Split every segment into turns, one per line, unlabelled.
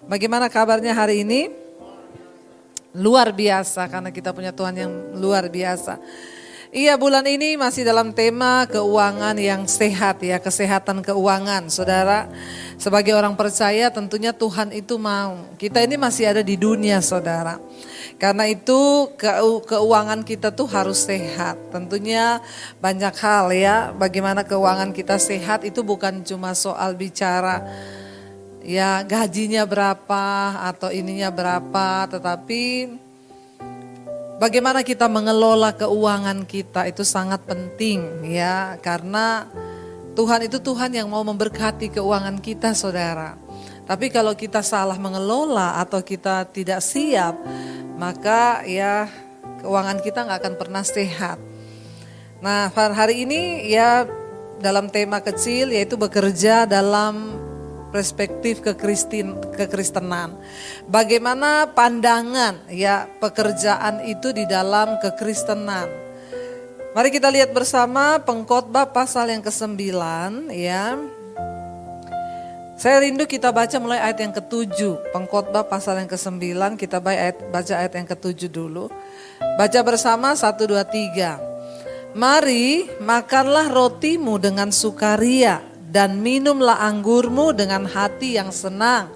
Bagaimana kabarnya hari ini? Luar biasa karena kita punya Tuhan yang luar biasa. Iya, bulan ini masih dalam tema keuangan yang sehat ya, kesehatan keuangan. Saudara, sebagai orang percaya tentunya Tuhan itu mau. Kita ini masih ada di dunia, saudara. Karena itu keuangan kita tuh harus sehat. Tentunya banyak hal ya, bagaimana keuangan kita sehat itu bukan cuma soal bicara ya gajinya berapa atau ininya berapa, tetapi bagaimana kita mengelola keuangan kita itu sangat penting ya, karena Tuhan itu Tuhan yang mau memberkati keuangan kita, saudara. Tapi kalau kita salah mengelola atau kita tidak siap, maka ya keuangan kita nggak akan pernah sehat. Nah, hari ini ya dalam tema kecil yaitu bekerja dalam perspektif kekristenan. Bagaimana pandangan ya pekerjaan itu di dalam kekristenan. Mari kita lihat bersama Pengkhotbah pasal yang ke-9 ya. Saya rindu kita baca mulai ayat yang ke-7. Pengkhotbah pasal yang ke-9, kita baca ayat yang ke-7 dulu. Baca bersama 1, 2, 3. Mari makanlah rotimu dengan sukaria dan minumlah anggurmu dengan hati yang senang.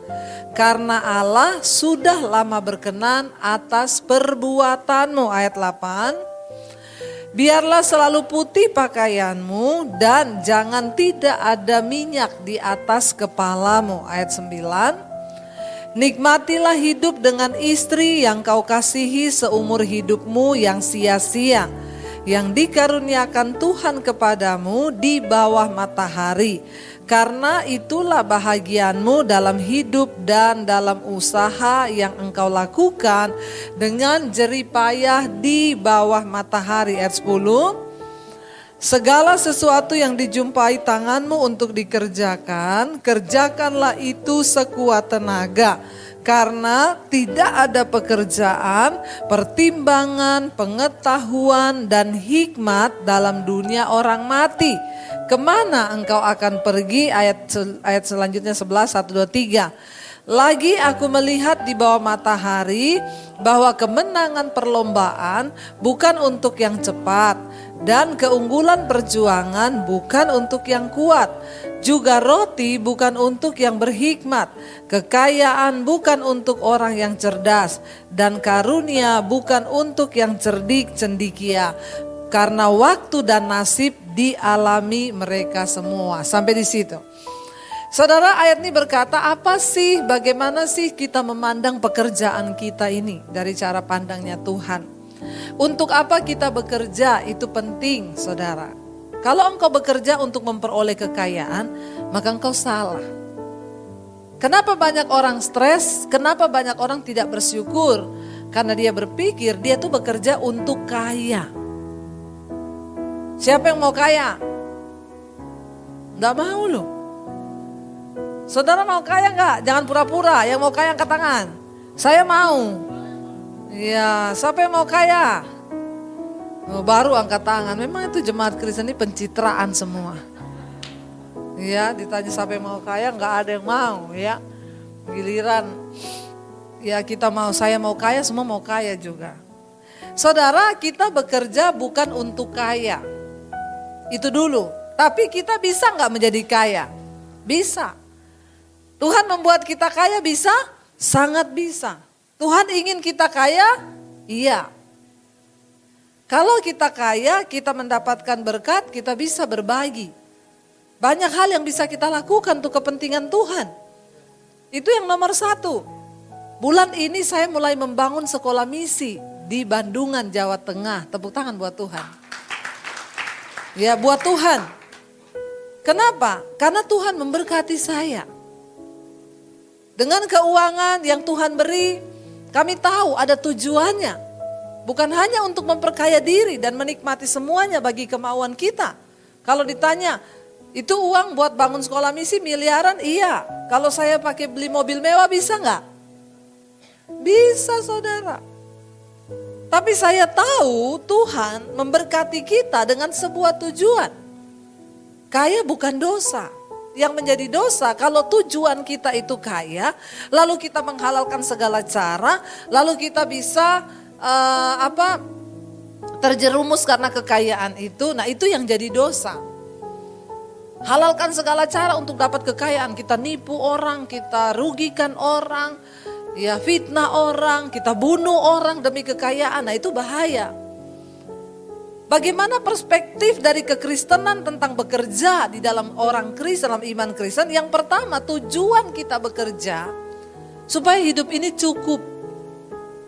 Karena Allah sudah lama berkenan atas perbuatanmu. Ayat 8. Biarlah selalu putih pakaianmu dan jangan tidak ada minyak di atas kepalamu. Ayat 9. Nikmatilah hidup dengan istri yang kau kasihi seumur hidupmu yang sia-sia, yang dikaruniakan Tuhan kepadamu di bawah matahari. Karena itulah bahagianmu dalam hidup dan dalam usaha yang engkau lakukan dengan jerih payah di bawah matahari. Ayat 10. Segala sesuatu yang dijumpai tanganmu untuk dikerjakan, kerjakanlah itu sekuat tenaga. Karena tidak ada pekerjaan, pertimbangan, pengetahuan, dan hikmat dalam dunia orang mati. Kemana engkau akan pergi? Ayat selanjutnya 11, 1, 2, 3. Lagi aku melihat di bawah matahari bahwa kemenangan perlombaan bukan untuk yang cepat dan keunggulan perjuangan bukan untuk yang kuat. Juga roti bukan untuk yang berhikmat, kekayaan bukan untuk orang yang cerdas, dan karunia bukan untuk yang cerdik cendikia. Karena waktu dan nasib dialami mereka semua. Sampai di situ. Saudara, ayat ini berkata apa sih, bagaimana sih kita memandang pekerjaan kita ini dari cara pandangnya Tuhan. Untuk apa kita bekerja itu penting, saudara. Kalau engkau bekerja untuk memperoleh kekayaan, maka engkau salah. Kenapa banyak orang stres? Kenapa banyak orang tidak bersyukur? Karena dia berpikir dia tuh bekerja untuk kaya. Siapa yang mau kaya? Nggak mau loh. Saudara mau kaya nggak? Jangan pura-pura. Yang mau kaya angkat tangan. Saya mau. Ya, siapa yang mau kaya? Oh, baru angkat tangan. Memang itu jemaat Kristen ini pencitraan semua. Ya, ditanya siapa yang mau kaya, nggak ada yang mau ya. Giliran ya kita mau, saya mau kaya, semua mau kaya juga. Saudara, kita bekerja bukan untuk kaya. Itu dulu. Tapi kita bisa nggak menjadi kaya? Bisa. Tuhan membuat kita kaya bisa? Sangat bisa. Tuhan ingin kita kaya? Iya. Kalau kita kaya, kita mendapatkan berkat, kita bisa berbagi. Banyak hal yang bisa kita lakukan untuk kepentingan Tuhan. Itu yang nomor 1. Bulan ini saya mulai membangun sekolah misi di Bandungan, Jawa Tengah. Tepuk tangan buat Tuhan. Ya, buat Tuhan. Kenapa? Karena Tuhan memberkati saya. Dengan keuangan yang Tuhan beri, kami tahu ada tujuannya. Bukan hanya untuk memperkaya diri dan menikmati semuanya bagi kemauan kita. Kalau ditanya, itu uang buat bangun sekolah misi miliaran? Iya. Kalau saya pakai beli mobil mewah bisa nggak? Bisa, saudara. Tapi saya tahu Tuhan memberkati kita dengan sebuah tujuan. Kaya bukan dosa. yang menjadi dosa kalau tujuan kita itu kaya, lalu kita menghalalkan segala cara, lalu kita bisa terjerumus karena kekayaan itu. Nah, itu yang jadi dosa. Halalkan segala cara untuk dapat kekayaan, kita nipu orang, kita rugikan orang, ya fitnah orang, kita bunuh orang demi kekayaan. Nah, itu bahaya. Bagaimana perspektif dari kekristenan tentang bekerja di dalam orang Kristen, dalam iman Kristen? Yang pertama, tujuan kita bekerja supaya hidup ini cukup.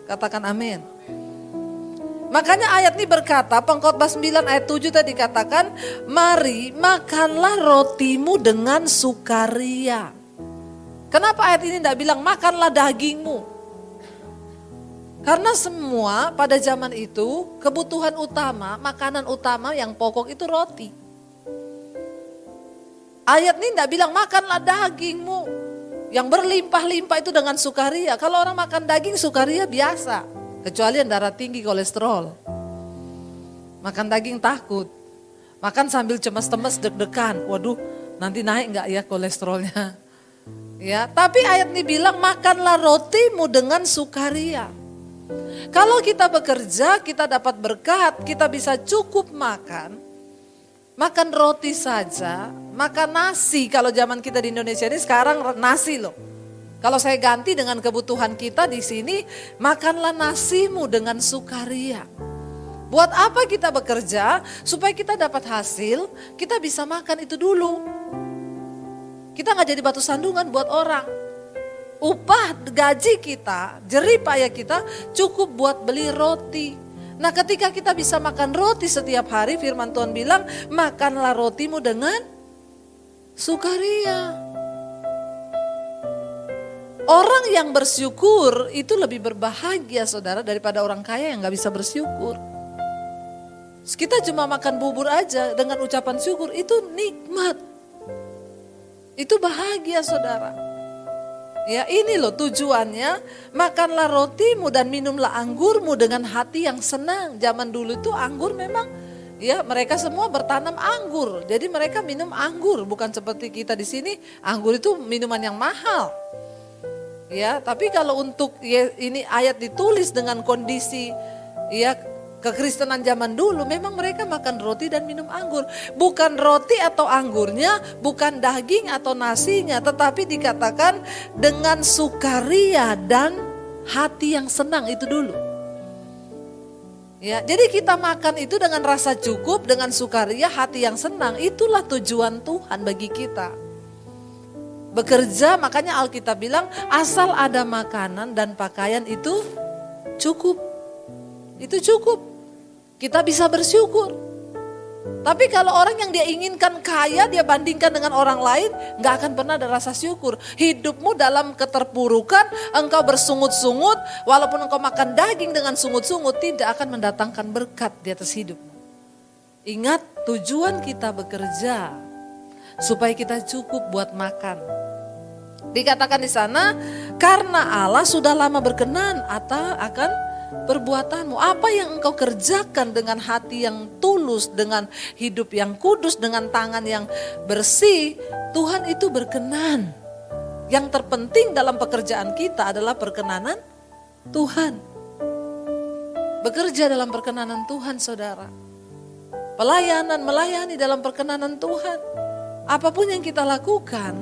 Katakan amin. Makanya ayat ini berkata, Pengkhotbah 9 ayat 7 tadi dikatakan, mari makanlah rotimu dengan sukaria. Kenapa ayat ini tidak bilang makanlah dagingmu? Karena semua pada zaman itu kebutuhan utama, makanan utama yang pokok itu roti. Ayat ini tidak bilang makanlah dagingmu yang berlimpah-limpah itu dengan sukaria. Kalau orang makan daging sukaria biasa, kecuali yang darah tinggi kolesterol. Makan daging takut, makan sambil cemas-cemas deg-degan. Waduh, nanti naik nggak ya kolesterolnya? Ya, tapi ayat ini bilang makanlah rotimu dengan sukaria. Kalau kita bekerja, kita dapat berkat, kita bisa cukup makan roti saja, makan nasi. Kalau zaman kita di Indonesia ini sekarang nasi loh. Kalau saya ganti dengan kebutuhan kita di sini, makanlah nasimu dengan sukaria. Buat apa kita bekerja? Supaya kita dapat hasil, kita bisa makan itu dulu. Kita gak jadi batu sandungan buat orang. Upah gaji kita, jerih payah kita cukup buat beli roti. Nah, ketika kita bisa makan roti setiap hari, firman Tuhan bilang, makanlah rotimu dengan sukaria. Orang yang bersyukur itu lebih berbahagia, saudara, daripada orang kaya yang gak bisa bersyukur. Kita cuma makan bubur aja dengan ucapan syukur, itu nikmat. Itu bahagia, saudara. Ya, ini loh tujuannya, makanlah rotimu dan minumlah anggurmu dengan hati yang senang. Zaman dulu itu anggur memang, ya mereka semua bertanam anggur. Jadi mereka minum anggur, bukan seperti kita di sini, anggur itu minuman yang mahal. Ya, tapi kalau untuk ya, ini ayat ditulis dengan kondisi ya kekristenan zaman dulu, memang mereka makan roti dan minum anggur. Bukan roti atau anggurnya, bukan daging atau nasinya, tetapi dikatakan dengan sukaria dan hati yang senang, itu dulu. Ya, jadi kita makan itu dengan rasa cukup, dengan sukaria, hati yang senang. Itulah tujuan Tuhan bagi kita. Bekerja, makanya Alkitab bilang asal ada makanan dan pakaian itu cukup. Itu cukup. Kita bisa bersyukur. Tapi kalau orang yang dia inginkan kaya, dia bandingkan dengan orang lain, gak akan pernah ada rasa syukur. Hidupmu dalam keterpurukan, engkau bersungut-sungut, walaupun engkau makan daging dengan sungut-sungut, tidak akan mendatangkan berkat di atas hidupmu. Ingat, tujuan kita bekerja supaya kita cukup buat makan. Dikatakan di sana, karena Allah sudah lama berkenan akan perbuatanmu. Apa yang engkau kerjakan dengan hati yang tulus, dengan hidup yang kudus, dengan tangan yang bersih, Tuhan itu berkenan. Yang terpenting dalam pekerjaan kita adalah perkenanan Tuhan. Bekerja dalam perkenanan Tuhan, saudara. Pelayanan, melayani dalam perkenanan Tuhan. Apapun yang kita lakukan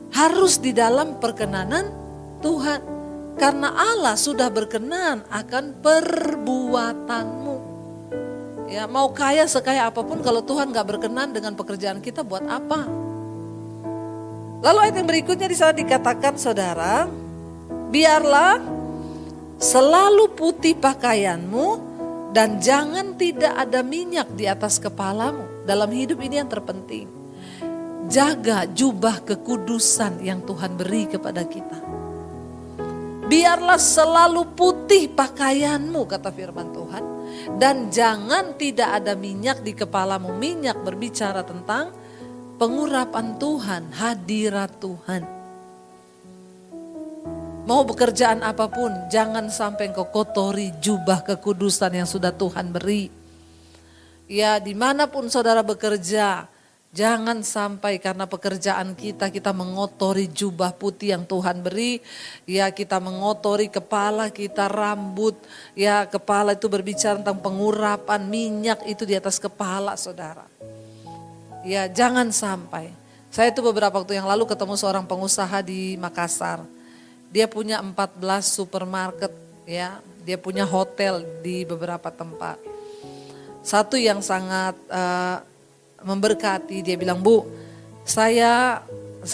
harus di dalam perkenanan Tuhan. Karena Allah sudah berkenan akan perbuatanmu. Ya, mau kaya sekaya apapun kalau Tuhan gak berkenan dengan pekerjaan kita, buat apa? Lalu ayat yang berikutnya di sana dikatakan, saudara, biarlah selalu putih pakaianmu dan jangan tidak ada minyak di atas kepalamu. Dalam hidup ini yang terpenting, jaga jubah kekudusan yang Tuhan beri kepada kita. Biarlah selalu putih pakaianmu, kata firman Tuhan. Dan jangan tidak ada minyak di kepalamu. Minyak berbicara tentang pengurapan Tuhan, hadirat Tuhan. Mau pekerjaan apapun, jangan sampai engkau kotori jubah kekudusan yang sudah Tuhan beri. Ya, dimanapun saudara bekerja, Jangan sampai karena pekerjaan kita mengotori jubah putih yang Tuhan beri. Ya, kita mengotori kepala kita, rambut. Ya, kepala itu berbicara tentang pengurapan minyak itu di atas kepala saudara. Ya, jangan sampai. Saya itu beberapa waktu yang lalu ketemu seorang pengusaha di Makassar. Dia punya 14 supermarket, ya. Dia punya hotel di beberapa tempat. Satu yang sangat memberkati, dia bilang, "Bu, saya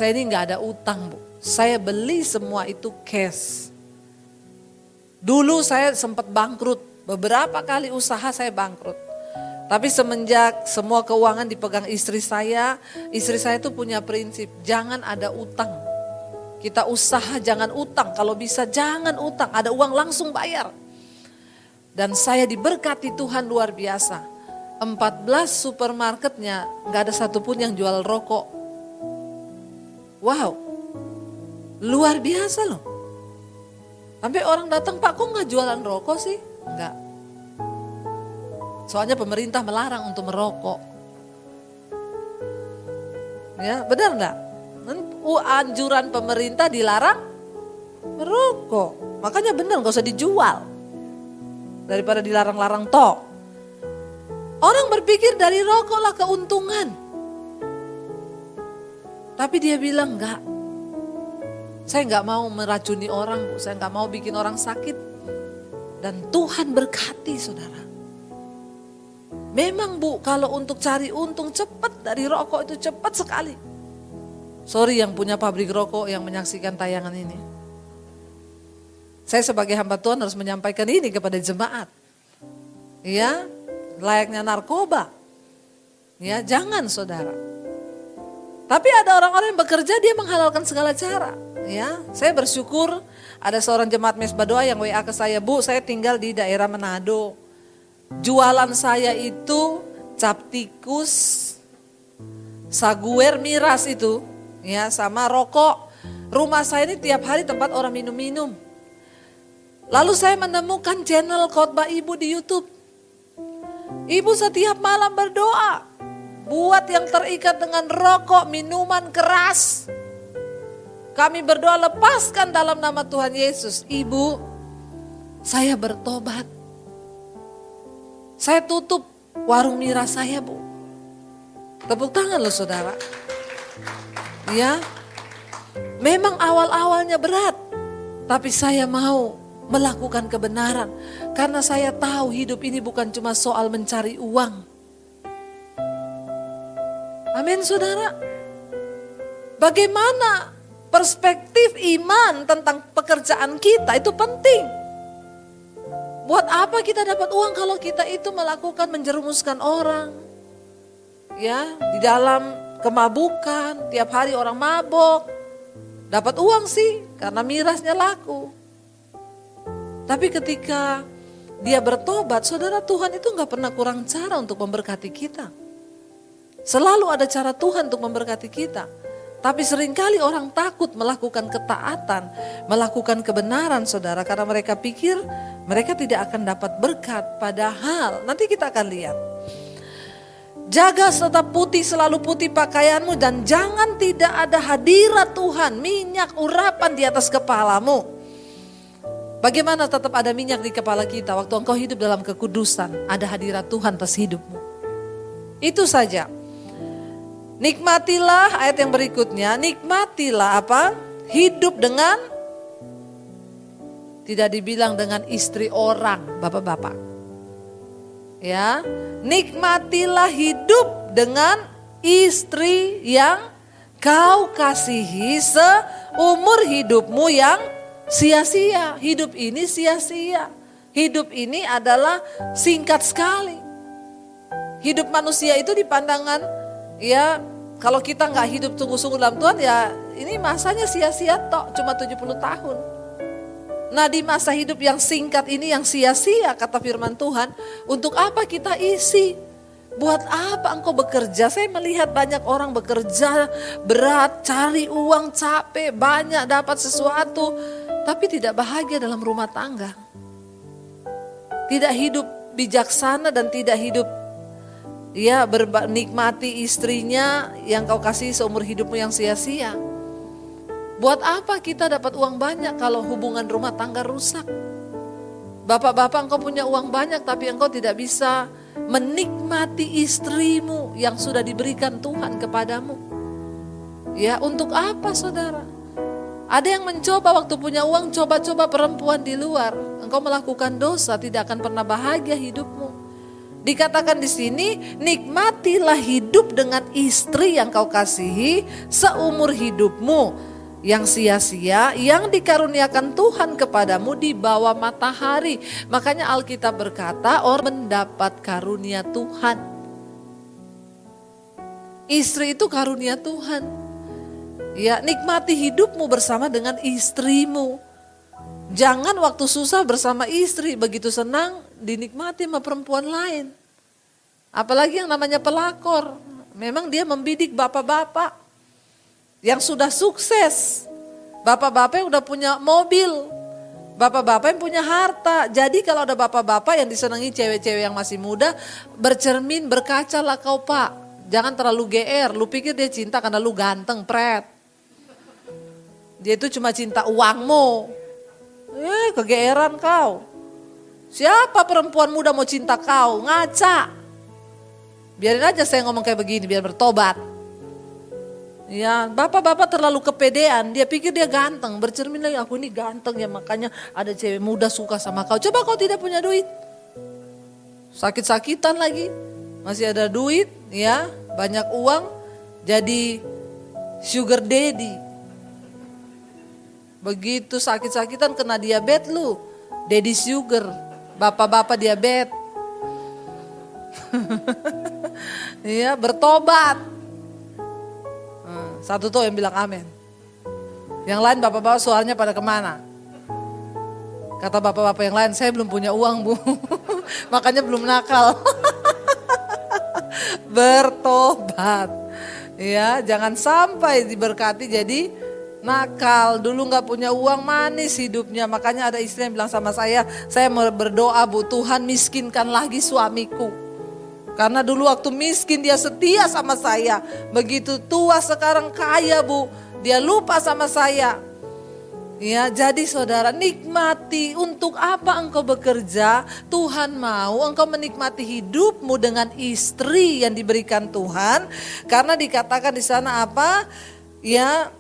ini nggak ada utang, Bu. Saya beli semua itu cash. Dulu saya sempat bangkrut, beberapa kali usaha saya bangkrut. Tapi semenjak semua keuangan dipegang istri saya itu punya prinsip, jangan ada utang. Kita usaha jangan utang, kalau bisa jangan utang, ada uang langsung bayar." Dan saya diberkati Tuhan luar biasa. 14 supermarketnya gak ada satupun yang jual rokok. Wow, luar biasa loh. Sampai orang datang, "Pak, kok gak jualan rokok sih?" Enggak. Soalnya pemerintah melarang untuk merokok. Ya, benar enggak? Anjuran pemerintah dilarang merokok. Makanya benar gak usah dijual. Daripada dilarang-larang toh. Orang berpikir dari rokoklah keuntungan. Tapi dia bilang enggak. Saya enggak mau meracuni orang, Bu. Saya enggak mau bikin orang sakit. Dan Tuhan berkati saudara. Memang Bu, kalau untuk cari untung cepat dari rokok itu cepat sekali. Sorry yang punya pabrik rokok yang menyaksikan tayangan ini. Saya sebagai hamba Tuhan harus menyampaikan ini kepada jemaat. Ya, layaknya narkoba. Ya, jangan saudara. Tapi ada orang-orang yang bekerja dia menghalalkan segala cara. Ya, saya bersyukur ada seorang jemaat Mesbah Doa yang WA ke saya, "Bu, saya tinggal di daerah Manado. Jualan saya itu cap tikus, saguer miras itu, ya, sama rokok. Rumah saya ini tiap hari tempat orang minum-minum. Lalu saya menemukan channel khotbah ibu di YouTube. Ibu setiap malam berdoa buat yang terikat dengan rokok, minuman keras. Kami berdoa lepaskan dalam nama Tuhan Yesus. Ibu, saya bertobat. Saya tutup warung miras saya, Bu." Tepuk tangan loh saudara. Ya, memang awal-awalnya berat. Tapi saya mau melakukan kebenaran. Karena saya tahu hidup ini bukan cuma soal mencari uang. Amin saudara. Bagaimana perspektif iman tentang pekerjaan kita itu penting. Buat apa kita dapat uang kalau kita itu melakukan menjerumuskan orang. Ya, di dalam kemabukan, tiap hari orang mabok. Dapat uang sih karena mirasnya laku. Tapi ketika dia bertobat, saudara, Tuhan itu gak pernah kurang cara untuk memberkati kita. Selalu ada cara Tuhan untuk memberkati kita. Tapi seringkali orang takut melakukan ketaatan, melakukan kebenaran saudara. Karena mereka pikir mereka tidak akan dapat berkat. Padahal nanti kita akan lihat. Jaga tetap putih, selalu putih pakaianmu. Dan jangan tidak ada hadirat Tuhan, minyak urapan di atas kepalamu. Bagaimana tetap ada minyak di kepala kita waktu engkau hidup dalam kekudusan, ada hadirat Tuhan atas hidupmu. Itu saja. Nikmatilah ayat yang berikutnya, nikmatilah apa? Hidup dengan, tidak dibilang dengan istri orang, bapak-bapak. Ya, nikmatilah hidup dengan istri yang kau kasihi seumur hidupmu yang sia-sia. Hidup ini sia-sia. Hidup ini adalah singkat sekali. Hidup manusia itu di pandangan, ya kalau kita gak hidup sungguh-sungguh dalam Tuhan, ya ini masanya sia-sia tok, cuma 70 tahun. Nah di masa hidup yang singkat ini yang sia-sia kata firman Tuhan, untuk apa kita isi? Buat apa engkau bekerja? Saya melihat banyak orang bekerja berat, cari uang, capek, banyak dapat sesuatu, tapi tidak bahagia dalam rumah tangga. Tidak hidup bijaksana dan tidak hidup Ya, nikmati istrinya yang kau kasih seumur hidupmu yang sia-sia. Buat apa kita dapat uang banyak kalau hubungan rumah tangga rusak? Bapak-bapak, engkau punya uang banyak tapi engkau tidak bisa menikmati istrimu yang sudah diberikan Tuhan kepadamu. Ya, untuk apa saudara? Ada yang mencoba waktu punya uang, coba-coba perempuan di luar. Engkau melakukan dosa, tidak akan pernah bahagia hidupmu. Dikatakan di sini, nikmatilah hidup dengan istri yang kau kasihi seumur hidupmu yang sia-sia, yang dikaruniakan Tuhan kepadamu di bawah matahari. Makanya Alkitab berkata, orang mendapat karunia Tuhan. Istri itu karunia Tuhan. Ya, nikmati hidupmu bersama dengan istrimu. Jangan waktu susah bersama istri, begitu senang dinikmati sama perempuan lain. Apalagi yang namanya pelakor. Memang dia membidik bapak-bapak yang sudah sukses. Bapak-bapak yang udah punya mobil. Bapak-bapak yang punya harta. Jadi kalau ada bapak-bapak yang disenangi cewek-cewek yang masih muda, bercermin, berkacalah kau pak. Jangan terlalu GR, lu pikir dia cinta karena lu ganteng, pret. Dia itu cuma cinta uangmu. Kegeeran kau. Siapa perempuan muda mau cinta kau? Ngaca. Biarin aja saya ngomong kayak begini, biar bertobat. Ya, bapak-bapak terlalu kepedean. Dia pikir dia ganteng, bercermin lagi, aku ini ganteng ya, makanya ada cewek muda suka sama kau. Coba kau tidak punya duit. Sakit-sakitan lagi. Masih ada duit, ya, banyak uang, jadi sugar daddy. Begitu sakit-sakitan kena diabetes lu, daddy sugar, bapak-bapak diabetes. Iya, bertobat. Satu tuh yang bilang amin. Yang lain bapak-bapak suaranya pada kemana? Kata bapak-bapak yang lain, saya belum punya uang bu, makanya belum nakal. Bertobat. Ya, jangan sampai diberkati jadi nakal. Dulu gak punya uang, manis hidupnya. Makanya ada istri yang bilang sama saya mau berdoa bu, Tuhan miskinkan lagi suamiku. Karena dulu waktu miskin dia setia sama saya. Begitu tua sekarang kaya bu, dia lupa sama saya. Ya, jadi saudara, nikmati. Untuk apa engkau bekerja? Tuhan mau engkau menikmati hidupmu dengan istri yang diberikan Tuhan. Karena dikatakan di sana apa? Ya,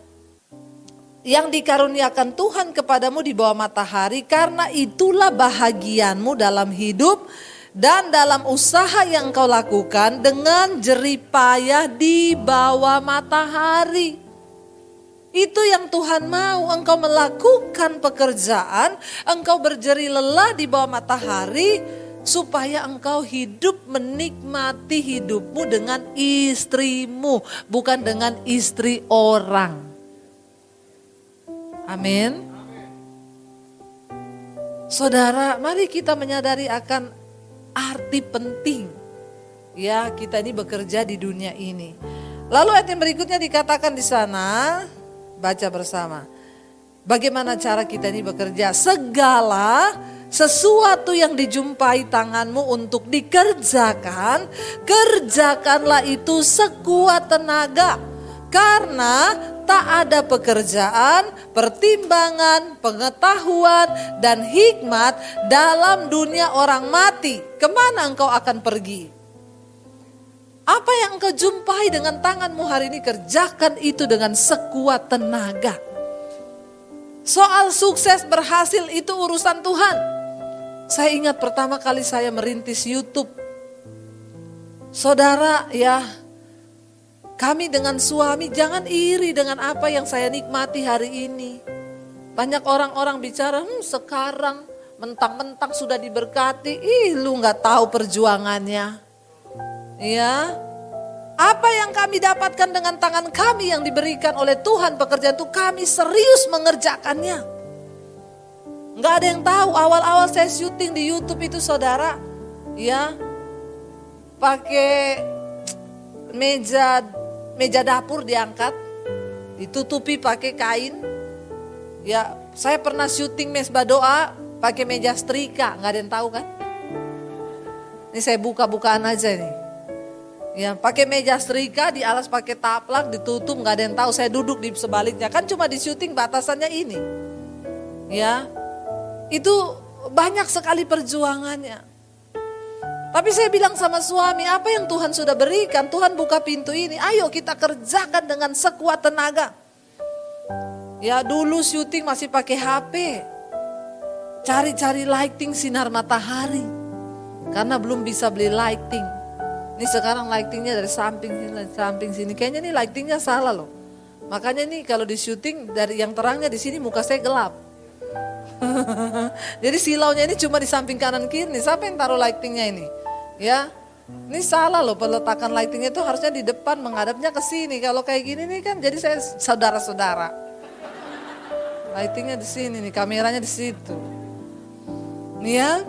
yang dikaruniakan Tuhan kepadamu di bawah matahari, karena itulah bahagianmu dalam hidup dan dalam usaha yang engkau lakukan dengan jerih payah di bawah matahari. Itu yang Tuhan mau, engkau melakukan pekerjaan, engkau berjerih lelah di bawah matahari, supaya engkau hidup menikmati hidupmu dengan istrimu, bukan dengan istri orang. Amin. Saudara, mari kita menyadari akan arti penting ya kita ini bekerja di dunia ini. Lalu ayat yang berikutnya dikatakan di sana, baca bersama. Bagaimana cara kita ini bekerja? Segala sesuatu yang dijumpai tanganmu untuk dikerjakan, kerjakanlah itu sekuat tenaga. Karena tak ada pekerjaan, pertimbangan, pengetahuan, dan hikmat dalam dunia orang mati. Kemana engkau akan pergi? Apa yang engkau jumpai dengan tanganmu hari ini, kerjakan itu dengan sekuat tenaga. Soal sukses berhasil itu urusan Tuhan. Saya ingat pertama kali saya merintis YouTube. Saudara ya, kami dengan suami jangan iri dengan apa yang saya nikmati hari ini. Banyak orang-orang bicara, sekarang mentang-mentang sudah diberkati, lu gak tahu perjuangannya. Ya, apa yang kami dapatkan dengan tangan kami yang diberikan oleh Tuhan, pekerjaan itu kami serius mengerjakannya. Gak ada yang tahu, awal-awal saya syuting di YouTube itu saudara, ya, pakai meja dapur diangkat, ditutupi pakai kain. Ya, saya pernah syuting mesbah doa pakai meja setrika, nggak ada yang tahu kan? Ini saya buka-bukaan aja nih. Ya, pakai meja setrika, di alas pakai taplak, ditutup, nggak ada yang tahu. Saya duduk di sebaliknya, kan cuma di syuting batasannya ini. Ya, itu banyak sekali perjuangannya. Tapi saya bilang sama suami, apa yang Tuhan sudah berikan, Tuhan buka pintu ini, ayo kita kerjakan dengan sekuat tenaga. Ya, dulu syuting masih pakai HP, cari-cari lighting sinar matahari, karena belum bisa beli lighting. Ini sekarang lightingnya dari samping sini. Kayaknya nih lightingnya salah loh. Makanya nih kalau di syuting dari yang terangnya di sini muka saya gelap. Jadi silaunya ini cuma di samping kanan kiri nih. Siapa yang taruh lightingnya ini? Ya, ini salah loh, peletakan lightingnya itu harusnya di depan menghadapnya ke sini. Kalau kayak gini nih kan jadi saya saudara-saudara. Lightingnya di sini nih, kameranya di situ. Nih ya.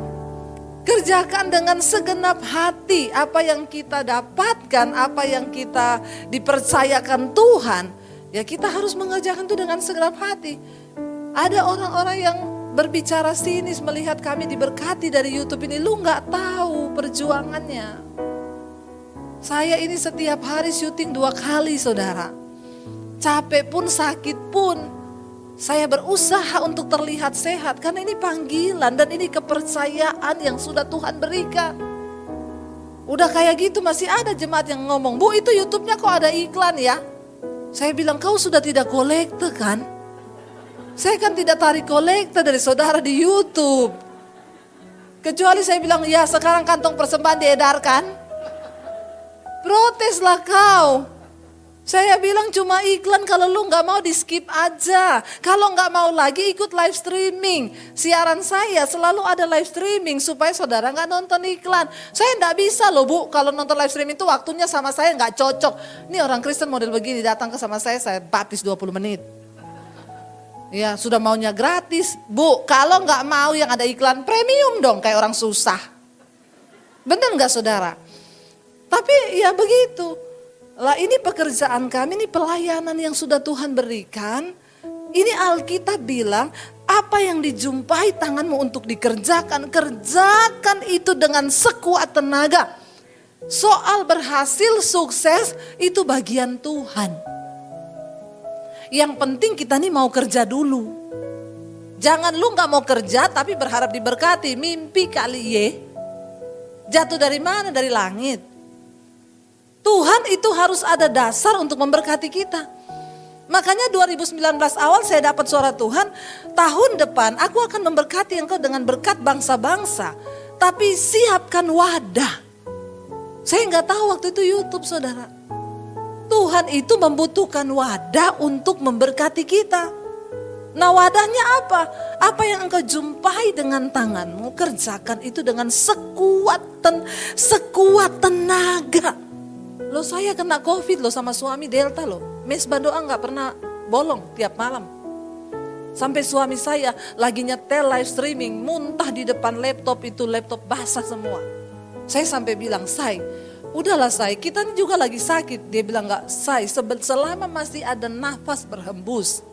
Kerjakan dengan segenap hati apa yang kita dapatkan, apa yang kita dipercayakan Tuhan. Ya kita harus mengerjakan itu dengan segenap hati. Ada orang-orang yang berbicara sinis melihat kami diberkati dari YouTube ini. Lu gak tahu perjuangannya. Saya ini setiap hari syuting 2 kali saudara. Capek pun sakit pun. Saya berusaha untuk terlihat sehat karena ini panggilan dan ini kepercayaan yang sudah Tuhan berikan. Udah kayak gitu masih ada jemaat yang ngomong, "Bu, itu YouTube-nya kok ada iklan ya?" Saya bilang, "Kau sudah tidak kolekte kan?" Saya kan tidak tarik kolekte dari saudara di YouTube. Kecuali saya bilang, "Ya, sekarang kantong persembahan diedarkan." Proteslah kau. Saya bilang cuma iklan, kalau lu gak mau di skip aja. Kalau gak mau lagi ikut live streaming. Siaran saya selalu ada live streaming supaya saudara gak nonton iklan. Saya gak bisa loh Bu, kalau nonton live streaming itu waktunya sama saya gak cocok. Ini orang Kristen model begini datang ke sama saya baptis 20 menit. Ya sudah maunya gratis. Bu, kalau gak mau yang ada iklan premium dong kayak orang susah. Bener gak saudara? Tapi ya begitu. Lah ini pekerjaan kami, ini pelayanan yang sudah Tuhan berikan. Ini Alkitab bilang, apa yang dijumpai tanganmu untuk dikerjakan, kerjakan itu dengan sekuat tenaga. Soal berhasil, sukses, itu bagian Tuhan. Yang penting kita nih mau kerja dulu. Jangan lu gak mau kerja tapi berharap diberkati, mimpi kali ye. Jatuh dari mana? Dari langit. Tuhan itu harus ada dasar untuk memberkati kita. Makanya 2019 awal saya dapat suara Tuhan, tahun depan aku akan memberkati engkau dengan berkat bangsa-bangsa. Tapi siapkan wadah. Saya nggak tahu waktu itu YouTube saudara. Tuhan itu membutuhkan wadah untuk memberkati kita. Nah wadahnya apa? Apa yang engkau jumpai dengan tanganmu, kerjakan itu dengan sekuat tenaga. Loh saya kena COVID loh sama suami Delta loh. Mesbah doa gak pernah bolong tiap malam. Sampai suami saya lagi nyetel live streaming, muntah di depan laptop itu, laptop basah semua. Saya sampai bilang, "Say, udahlah Say, kita ini juga lagi sakit." Dia bilang, "Gak Say, selama masih ada nafas berhembus.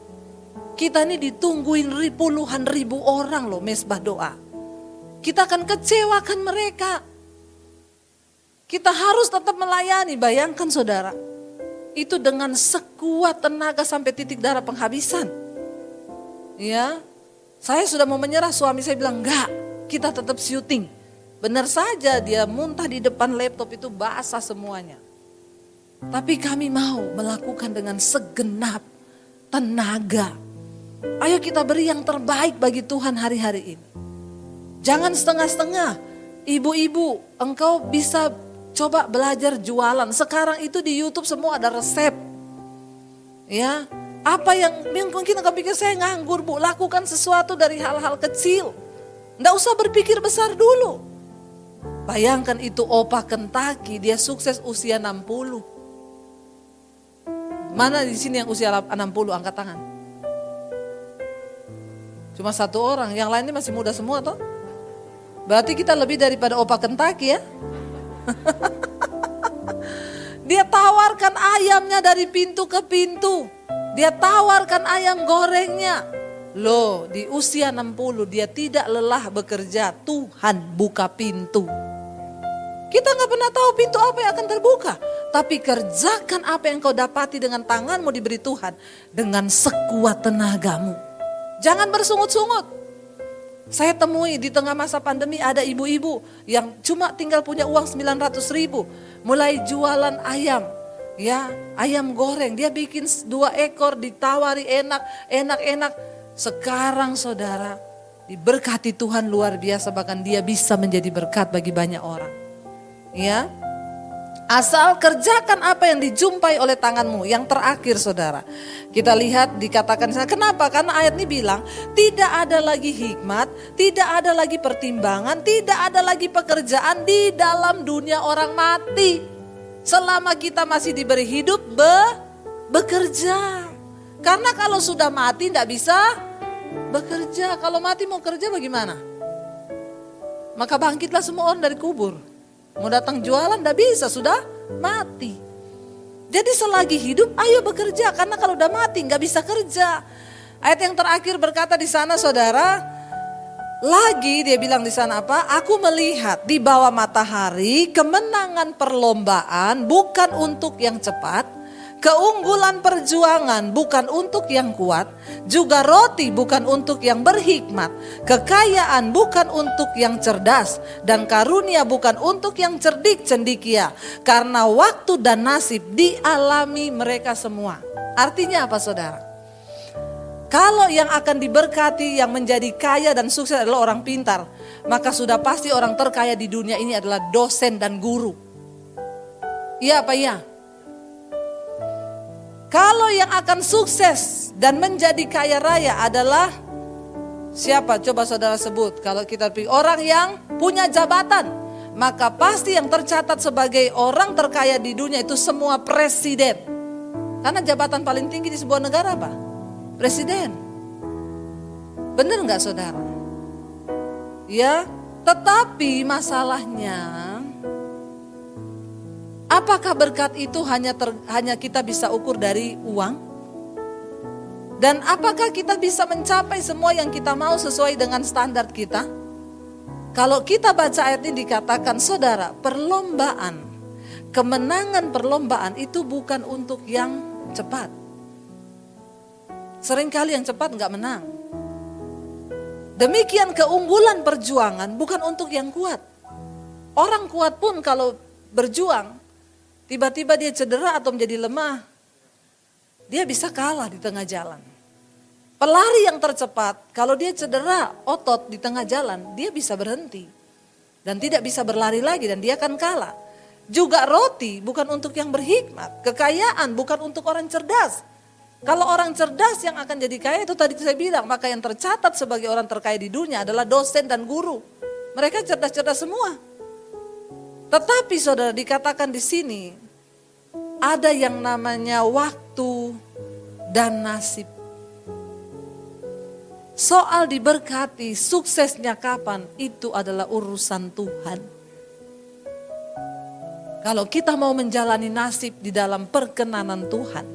Kita ini ditungguin puluhan ribu orang loh mesbah doa. Kita akan kecewakan mereka. Kita harus tetap melayani." Bayangkan saudara, itu dengan sekuat tenaga sampai titik darah penghabisan. Ya, saya sudah mau menyerah, suami saya bilang, "Enggak, kita tetap syuting." Benar saja dia muntah di depan laptop itu basah semuanya. Tapi kami mau melakukan dengan segenap tenaga. Ayo kita beri yang terbaik bagi Tuhan hari-hari ini. Jangan setengah-setengah. Ibu-ibu, engkau bisa coba belajar jualan. Sekarang itu di YouTube semua ada resep. Ya, apa yang mungkin engkau pikir saya nganggur Bu, lakukan sesuatu dari hal-hal kecil. Nggak usah berpikir besar dulu. Bayangkan itu Opa Kentucky, dia sukses usia 60. Mana di sini yang usia 60 angkat tangan? Cuma satu orang, yang lainnya masih muda semua toh. Berarti kita lebih daripada Opa Kentucky ya. Dia tawarkan ayamnya dari pintu ke pintu. Dia tawarkan ayam gorengnya. Loh, di usia 60 dia tidak lelah bekerja. Tuhan buka pintu. Kita nggak pernah tahu pintu apa yang akan terbuka. Tapi kerjakan apa yang kau dapati dengan tanganmu diberi Tuhan. Dengan sekuat tenagamu. Jangan bersungut-sungut. Saya temui di tengah masa pandemi ada ibu-ibu yang cuma tinggal punya uang 900.000. Mulai jualan ayam. Ya, ayam goreng. Dia bikin 2 ekor ditawari enak. Sekarang saudara diberkati Tuhan luar biasa. Bahkan dia bisa menjadi berkat bagi banyak orang. Ya, asal kerjakan apa yang dijumpai oleh tanganmu. Yang terakhir saudara, kita lihat dikatakan, kenapa? Karena ayat ini bilang tidak ada lagi hikmat, tidak ada lagi pertimbangan, tidak ada lagi pekerjaan di dalam dunia orang mati. Selama kita masih diberi hidup, bekerja. Karena kalau sudah mati tidak bisa bekerja. Kalau mati mau kerja bagaimana? Maka bangkitlah semua orang dari kubur. Mau datang jualan tidak bisa, sudah mati. Jadi selagi hidup ayo bekerja, karena kalau udah mati nggak bisa kerja. Ayat yang terakhir berkata di sana saudara, lagi dia bilang di sana apa? Aku melihat di bawah matahari kemenangan perlombaan bukan untuk yang cepat. Keunggulan perjuangan bukan untuk yang kuat, juga roti bukan untuk yang berhikmat, kekayaan bukan untuk yang cerdas, dan karunia bukan untuk yang cerdik cendikia, karena waktu dan nasib dialami mereka semua. Artinya apa saudara? Kalau yang akan diberkati, yang menjadi kaya dan sukses adalah orang pintar, maka sudah pasti orang terkaya di dunia ini adalah dosen dan guru. Iya apa iya? Kalau yang akan sukses dan menjadi kaya raya adalah siapa? Coba saudara sebut. Kalau kita pilih orang yang punya jabatan, maka pasti yang tercatat sebagai orang terkaya di dunia itu semua presiden. Karena jabatan paling tinggi di sebuah negara apa? Presiden. Benar nggak saudara? Ya, tetapi masalahnya, apakah berkat itu hanya kita bisa ukur dari uang? Dan apakah kita bisa mencapai semua yang kita mau sesuai dengan standar kita? Kalau kita baca ayat ini dikatakan, saudara, perlombaan, kemenangan perlombaan itu bukan untuk yang cepat. Seringkali yang cepat nggak menang. Demikian keunggulan perjuangan bukan untuk yang kuat. Orang kuat pun kalau berjuang, tiba-tiba dia cedera atau menjadi lemah, dia bisa kalah di tengah jalan. Pelari yang tercepat, kalau dia cedera otot di tengah jalan, dia bisa berhenti. Dan tidak bisa berlari lagi dan dia akan kalah. Juga roti bukan untuk yang berhikmat, kekayaan bukan untuk orang cerdas. Kalau orang cerdas yang akan jadi kaya itu tadi saya bilang, maka yang tercatat sebagai orang terkaya di dunia adalah dosen dan guru. Mereka cerdas-cerdas semua. Tetapi saudara dikatakan di sini ada yang namanya waktu dan nasib. Soal diberkati, suksesnya kapan, itu adalah urusan Tuhan. Kalau kita mau menjalani nasib di dalam perkenanan Tuhan,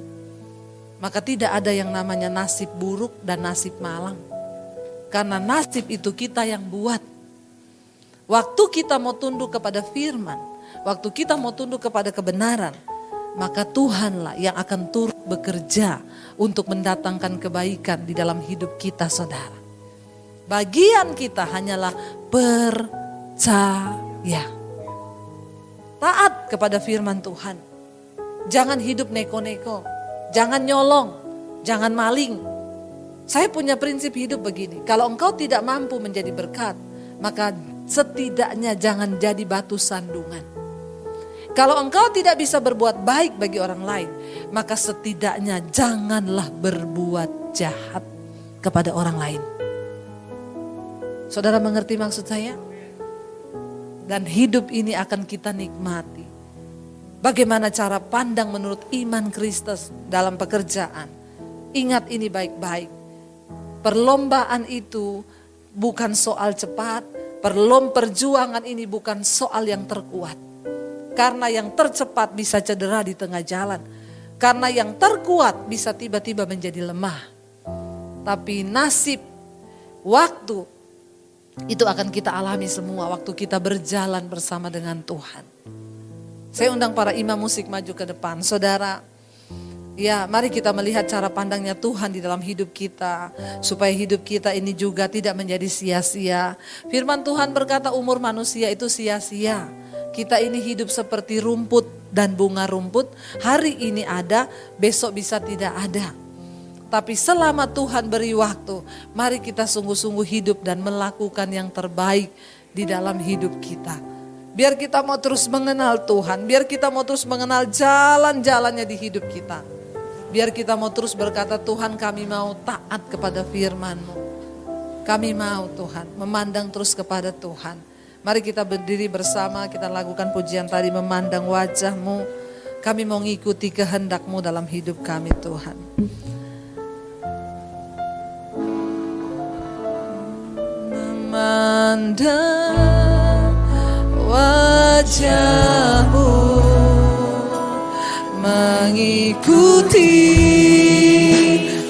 maka tidak ada yang namanya nasib buruk dan nasib malang. Karena nasib itu kita yang buat. Waktu kita mau tunduk kepada firman, waktu kita mau tunduk kepada kebenaran, maka Tuhanlah yang akan turut bekerja untuk mendatangkan kebaikan di dalam hidup kita saudara. Bagian kita hanyalah percaya. Taat kepada firman Tuhan. Jangan hidup neko-neko, jangan nyolong, jangan maling. Saya punya prinsip hidup begini, kalau engkau tidak mampu menjadi berkat, maka setidaknya jangan jadi batu sandungan. Kalau engkau tidak bisa berbuat baik bagi orang lain, maka setidaknya janganlah berbuat jahat kepada orang lain. Saudara mengerti maksud saya? Dan hidup ini akan kita nikmati. Bagaimana cara pandang menurut iman Kristus dalam pekerjaan? Ingat ini baik-baik. Perlombaan itu bukan soal cepat. Perjuangan ini bukan soal yang terkuat. Karena yang tercepat bisa cedera di tengah jalan. Karena yang terkuat bisa tiba-tiba menjadi lemah. Tapi nasib, waktu, Itu akan kita alami semua waktu kita berjalan bersama dengan Tuhan. Saya undang para imam musik maju ke depan. Saudara, ya mari kita melihat cara pandangnya Tuhan di dalam hidup kita. Supaya hidup kita ini juga tidak menjadi sia-sia. Firman Tuhan berkata umur manusia itu sia-sia. Kita ini hidup seperti rumput dan bunga rumput. Hari ini ada, besok bisa tidak ada. Tapi selama Tuhan beri waktu, mari kita sungguh-sungguh hidup dan melakukan yang terbaik di dalam hidup kita. Biar kita mau terus mengenal Tuhan, biar kita mau terus mengenal jalan-jalannya di hidup kita. Biar kita mau terus berkata, Tuhan kami mau taat kepada firman-Mu. Kami mau Tuhan, memandang terus kepada Tuhan. Mari kita berdiri bersama, kita lakukan pujian tadi, memandang wajah-Mu. Kami mau ngikuti kehendak-Mu dalam hidup kami Tuhan. Memandang wajah-Mu, mengikuti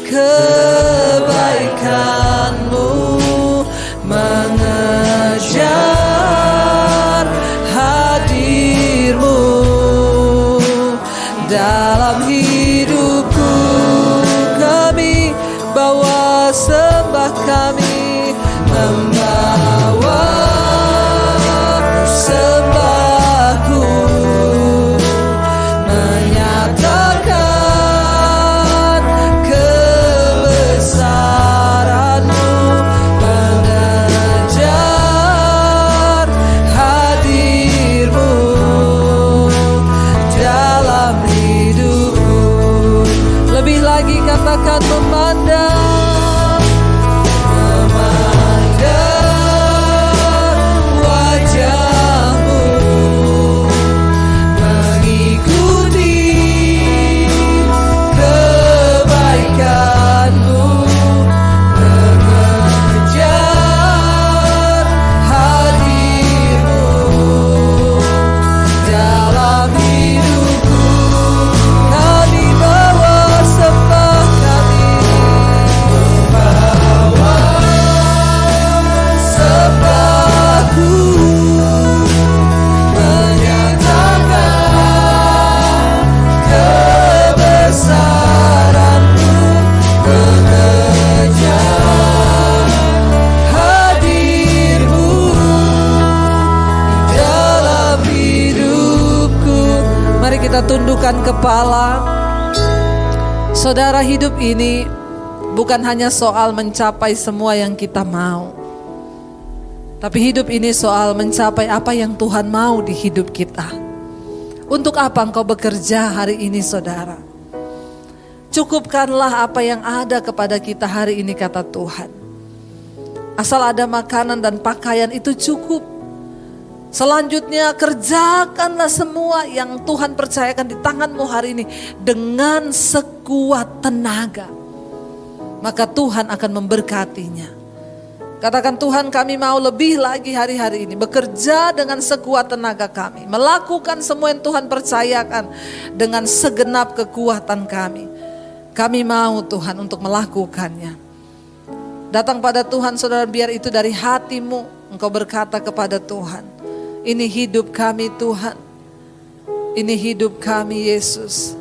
kebaikan-Mu, mengejar hadir-Mu dalam hidupku. Kami bawa sembah kami, membawa sembahku, menyatakan kebesaran-Mu, mengejar hadir-Mu dalam hidupku. Lebih lagi katakan memandang wajah-Mu, mengikuti kebaikan-Mu, mengejar hadir-Mu dalam hidupku. Kami bawa sembah kami, membawa sembahku, menyatakan kebesaran-Mu, mengejar hadir-Mu dalam hidupku. Mari kita tundukkan kepala. Saudara, hidup ini bukan hanya soal mencapai semua yang kita mau. Tapi hidup ini soal mencapai apa yang Tuhan mau di hidup kita. Untuk apa engkau bekerja hari ini saudara? Cukupkanlah apa yang ada kepada kita hari ini kata Tuhan. Asal ada makanan dan pakaian itu cukup. Selanjutnya kerjakanlah semua yang Tuhan percayakan di tanganmu hari ini dengan sekuat tenaga. Maka Tuhan akan memberkatinya. Katakan, Tuhan kami mau lebih lagi hari-hari ini bekerja dengan sekuat tenaga kami. Melakukan semua yang Tuhan percayakan dengan segenap kekuatan kami. Kami mau Tuhan untuk melakukannya. Datang pada Tuhan saudara, biar itu dari hatimu. Engkau berkata kepada Tuhan, ini hidup kami Tuhan. Ini hidup kami Yesus.